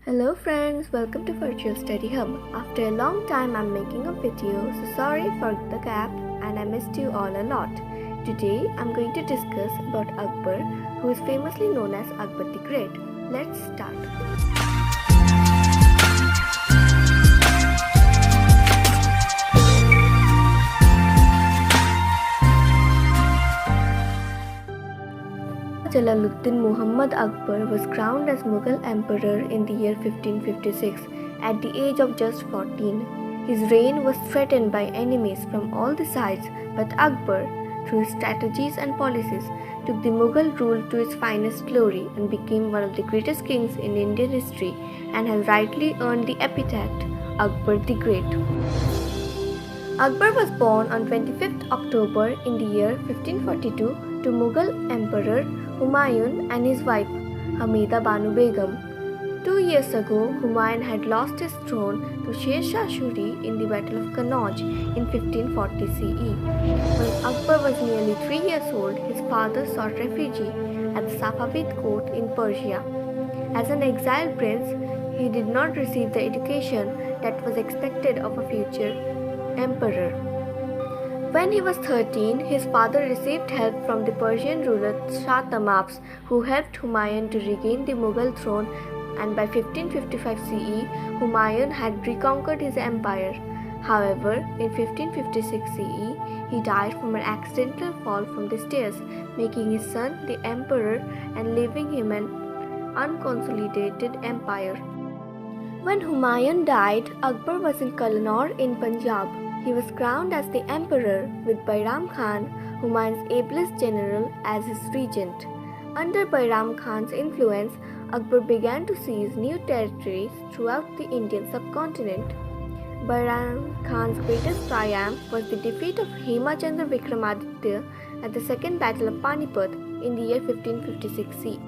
Hello friends, welcome to Virtual Study Hub. After a long time I'm making a video, so sorry for the gap and I missed you all a lot. Today I'm going to discuss about Akbar, who is famously known as Akbar the Great. Let's start. Jalaluddin Muhammad Akbar was crowned as Mughal Emperor in the year 1556 at the age of just 14. His reign was threatened by enemies from all the sides, but Akbar, through his strategies and policies, took the Mughal rule to its finest glory and became one of the greatest kings in Indian history and has rightly earned the epithet Akbar the Great. Akbar was born on 25th October in the year 1542 to Mughal Emperor Humayun and his wife Hamida Banu Begum. 2 years ago, Humayun had lost his throne to Sher Shah Suri in the Battle of Kannauj in 1540 CE. When Akbar was nearly 3 years old, his father sought refuge at the Safavid court in Persia. As an exiled prince, he did not receive the education that was expected of a future emperor. When he was 13, his father received help from the Persian ruler Shah Tamabs, who helped Humayun to regain the Mughal throne, and by 1555 CE, Humayun had reconquered his empire. However, in 1556 CE, he died from an accidental fall from the stairs, making his son the emperor and leaving him an unconsolidated empire. When Humayun died, Akbar was in Kalnor in Punjab. He was crowned as the emperor with Bairam Khan, Humayun's ablest general, as his regent. Under Bairam Khan's influence, Akbar began to seize new territories throughout the Indian subcontinent. Bairam Khan's greatest triumph was the defeat of Hemachandra Vikramaditya at the Second Battle of Panipat in the year 1556 CE.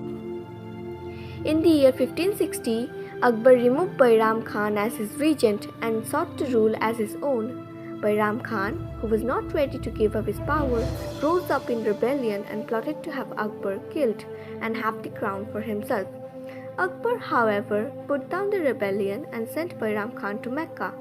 In the year 1560, Akbar removed Bairam Khan as his regent and sought to rule as his own. Bairam Khan, who was not ready to give up his power, rose up in rebellion and plotted to have Akbar killed and have the crown for himself. Akbar, however, put down the rebellion and sent Bairam Khan to Mecca,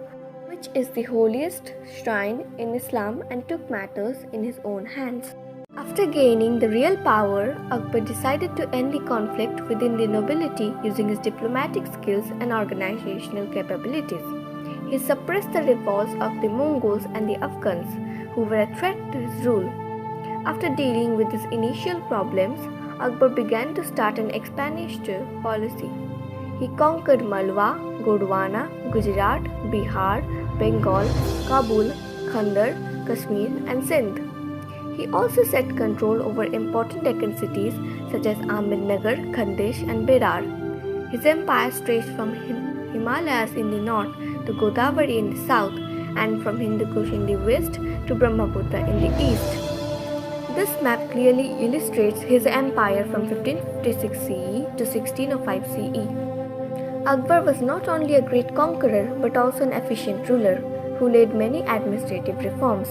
which is the holiest shrine in Islam, and took matters in his own hands. After gaining the real power, Akbar decided to end the conflict within the nobility using his diplomatic skills and organizational capabilities. He suppressed the revolts of the Mongols and the Afghans, who were a threat to his rule. After dealing with these initial problems, Akbar began to start an expansionist policy. He conquered Malwa, Gondwana, Gujarat, Bihar, Bengal, Kabul, Khandar, Kashmir, and Sindh. He also set control over important Deccan cities such as Ahmednagar, Khandesh, and Berar. His empire stretched from Himalayas in the north to Godavari in the south, and from Hindu Kush in the west to Brahmaputra in the east. This map clearly illustrates his empire from 1556 CE to 1605 CE. Akbar was not only a great conqueror but also an efficient ruler who led many administrative reforms.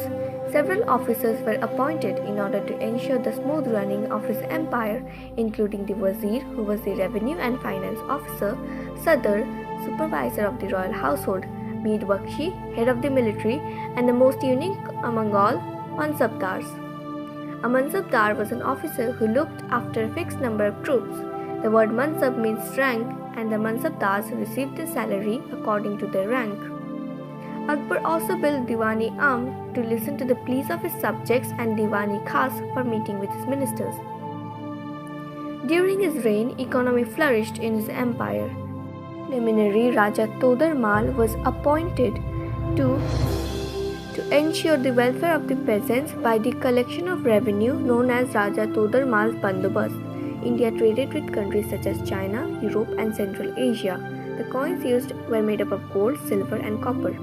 Several officers were appointed in order to ensure the smooth running of his empire, including the Wazir, who was the revenue and finance officer, Sadr, supervisor of the royal household, Mir Bakshi, head of the military, and the most unique among all, Mansabdars. A Mansabdar was an officer who looked after a fixed number of troops. The word Mansab means rank, and the Mansabdars received their salary according to their rank. Akbar also built Diwani Am to listen to the pleas of his subjects and Diwani Khas for meeting with his ministers. During his reign, economy flourished in his empire. Luminary Raja Todar Mal was appointed to ensure the welfare of the peasants by the collection of revenue known as Raja Todar Mal's Bandobast. India traded with countries such as China, Europe, and Central Asia. The coins used were made up of gold, silver, and copper.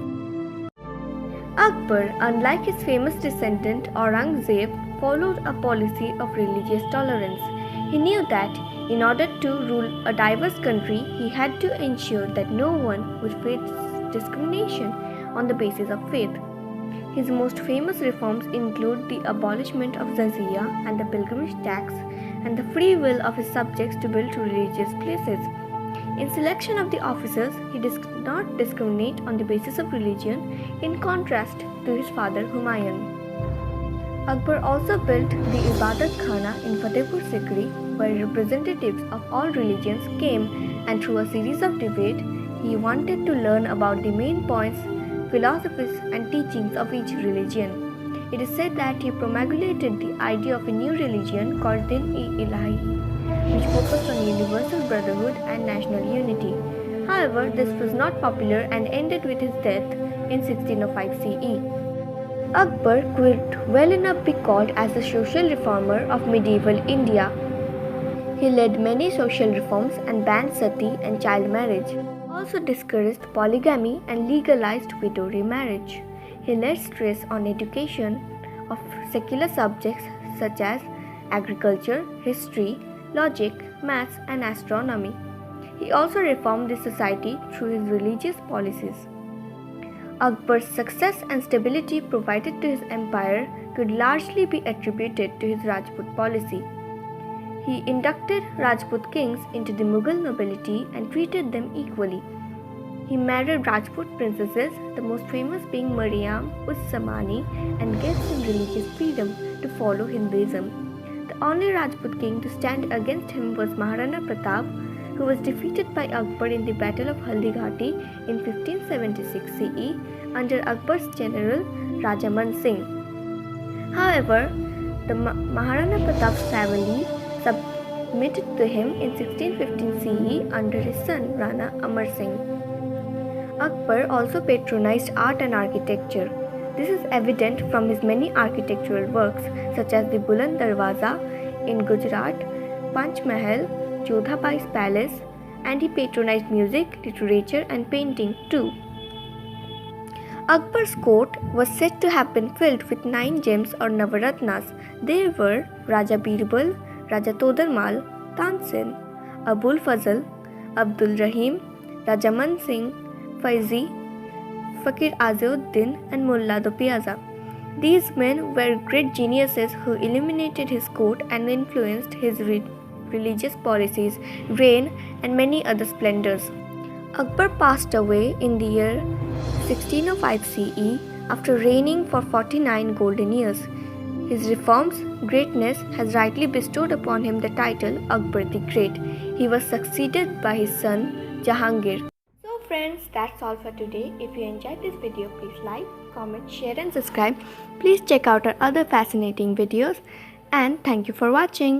Akbar, unlike his famous descendant Aurangzeb, followed a policy of religious tolerance. He knew that in order to rule a diverse country, he had to ensure that no one would face discrimination on the basis of faith. His most famous reforms include the abolishment of jizya and the pilgrimage tax, and the free will of his subjects to build religious places. In selection of the officers, he did not discriminate on the basis of religion, in contrast to his father Humayun. Akbar also built the Ibadat Khana in Fatehpur Sikri, where representatives of all religions came, and through a series of debates, he wanted to learn about the main points, philosophies, and teachings of each religion. It is said that he promulgated the idea of a new religion called Din-e-Ilahi, which focused on universal brotherhood and national unity. However, this was not popular and ended with his death in 1605 CE. Akbar could well enough be called as the social reformer of medieval India. He led many social reforms and banned sati and child marriage. He also discouraged polygamy and legalized widow remarriage. He laid stress on education of secular subjects such as agriculture, history, logic, maths, and astronomy. He also reformed the society through his religious policies. Akbar's success and stability provided to his empire could largely be attributed to his Rajput policy. He inducted Rajput kings into the Mughal nobility and treated them equally. He married Rajput princesses, the most famous being Mariam Uz-Zamani, and gave them religious freedom to follow Hinduism. The only Rajput king to stand against him was Maharana Pratap, who was defeated by Akbar in the Battle of Haldighati in 1576 CE under Akbar's general Raja Man Singh. However, the Maharana Pratap's family submitted to him in 1615 CE under his son Rana Amar Singh. Akbar also patronized art and architecture. This is evident from his many architectural works such as the Buland Darwaza in Gujarat, Panch Mahal, Jodha Bai's palace, and he patronized music, literature, and painting too. Akbar's court was said to have been filled with 9 gems or Navaratnas. They were Raja Birbal, Raja Todarmal, Tansin, Abul Fazl, Abdul Rahim, Raja Man Singh, Faizi, Fakir Aziuddin, and Mullah Piazza. These men were great geniuses who illuminated his court and influenced his religious policies, reign, and many other splendors. Akbar passed away in the year 1605 CE after reigning for 49 golden years. His reforms, greatness has rightly bestowed upon him the title Akbar the Great. He was succeeded by his son Jahangir. So friends, that's all for today. If you enjoyed this video, please like, comment, share and subscribe. Please check out our other fascinating videos and thank you for watching.